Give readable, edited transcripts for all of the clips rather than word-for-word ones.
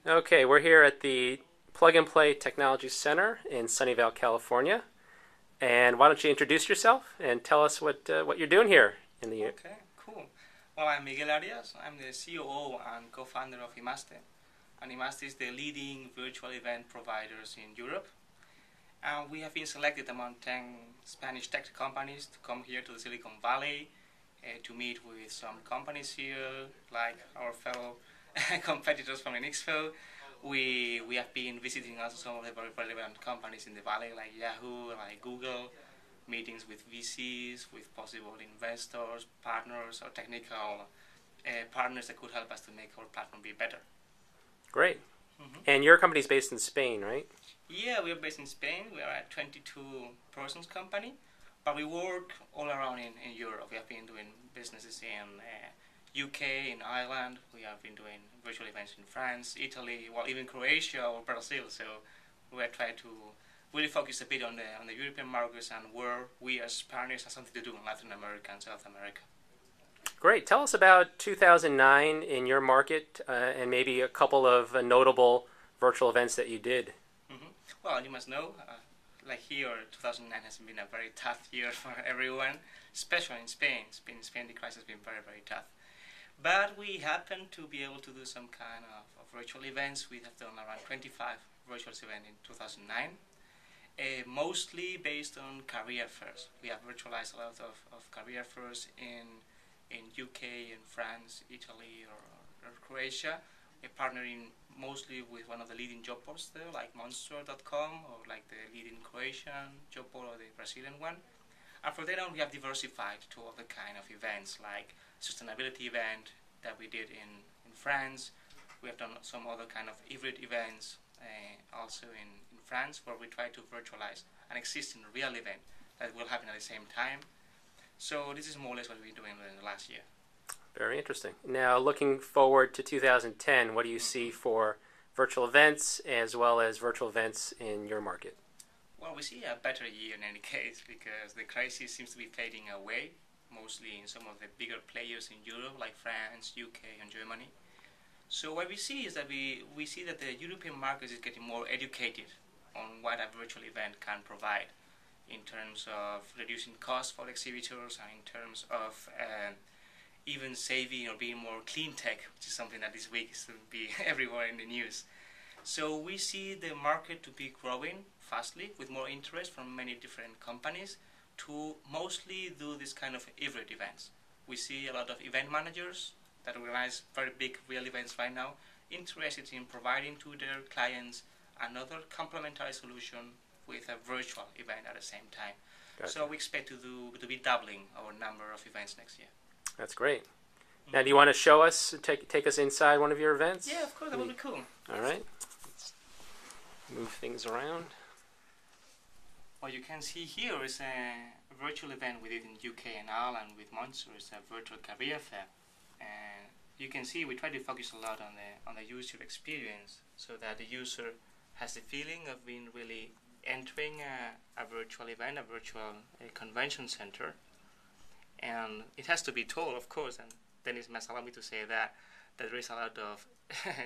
Okay, we're here at the Plug and Play Technology Center in Sunnyvale, California. And why don't you introduce yourself and tell us what you're doing here in the Okay, cool. Well, I'm Miguel Arias. I'm the COO and co-founder of IMASTE. And IMASTE is the leading virtual event providers in Europe. And we have been selected among 10 Spanish tech companies to come here to the Silicon Valley to meet with some companies here, like our fellow competitors from Enixpo. We have been visiting also some of the very relevant companies in the valley, like Yahoo, like Google, meetings with VCs, with possible investors, partners, or technical partners that could help us to make our platform be better. Great. And your company's based in Spain, right? Yeah, we are based in Spain. We are a 22-persons company, but we work all around in Europe. We have been doing businesses in UK, in Ireland. We have been doing virtual events in France, Italy, well, even Croatia or Brazil. So we are trying to really focus a bit on the European markets and where we as Spaniards have something to do in Latin America and South America. Great. Tell us about 2009 in your market and maybe a couple of notable virtual events that you did. Well, you must know, like here, 2009 has been a very tough year for everyone, especially in Spain. In Spain, the crisis has been very, very tough. But we happen to be able to do some kind of virtual events. We have done around 25 virtual events in 2009, mostly based on career fairs. We have virtualized a lot of career fairs in UK, in France, Italy, or Croatia. We're partnering mostly with one of the leading job boards there, like Monster.com, or like the leading Croatian job board or the Brazilian one. And from then on, we have diversified to other kind of events, like sustainability event that we did in France. We have done some other kind of hybrid events also in France, where we try to virtualize an existing real event that will happen at the same time. So this is more or less what we've been doing in the last year. Very interesting. Now, looking forward to 2010, what do you see for virtual events as well as virtual events in your market? Well, we see a better year in any case, because the crisis seems to be fading away, mostly in some of the bigger players in Europe, like France, UK, and Germany. So what we see is that we see that the European market is getting more educated on what a virtual event can provide in terms of reducing costs for exhibitors and in terms of even saving or being more clean tech, which is something that this week is to be everywhere in the news. So we see the market to be growing fastly with more interest from many different companies to mostly do this kind of hybrid events. We see a lot of event managers that organize very big real events right now interested in providing to their clients another complementary solution with a virtual event at the same time. Gotcha. So we expect to be doubling our number of events next year. That's great. Now, do you want to show us, take us inside one of your events? Yeah, of course, that would be cool. All right. Let's move things around. What you can see here is a virtual event we did in UK and Ireland with Monster. It's a virtual career fair. And you can see we try to focus a lot on the user experience, so that the user has the feeling of being really entering a virtual event, a virtual convention center. And it has to be told, of course, and Dennis must allow me to say that there is a lot of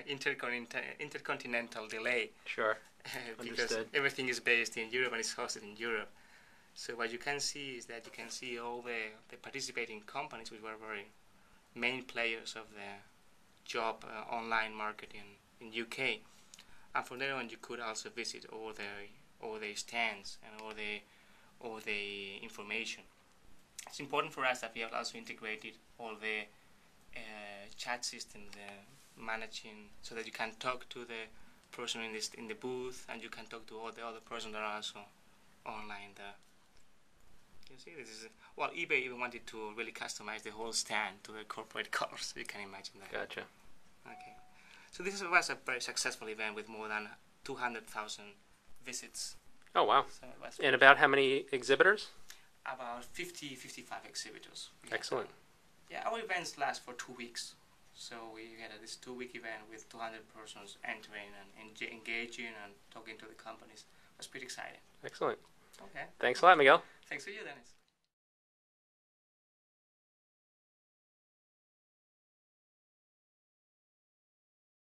intercontinental delay. Sure. Because Understood. everything is based in Europe and is hosted in Europe. So what you can see is that you can see all the participating companies, which were very main players of the job online market in UK. And from there on, you could also visit all the stands and all the information. It's important for us that we have also integrated all the chat systems, managing, so that you can talk to the person in the booth, and you can talk to all the other persons that are also online there. You see, this is well, eBay even wanted to really customize the whole stand to the corporate colors. You can imagine that. Gotcha. Okay, so this was a very successful event with more than 200,000 visits. Oh, wow. So it was And about how many exhibitors? about 55 exhibitors. Excellent. Yeah, our events last for 2 weeks. So we had this 2-week event with 200 persons entering and engaging and talking to the companies. It was pretty exciting. Excellent. Okay. Thanks a lot, Miguel. Thanks to you, Dennis.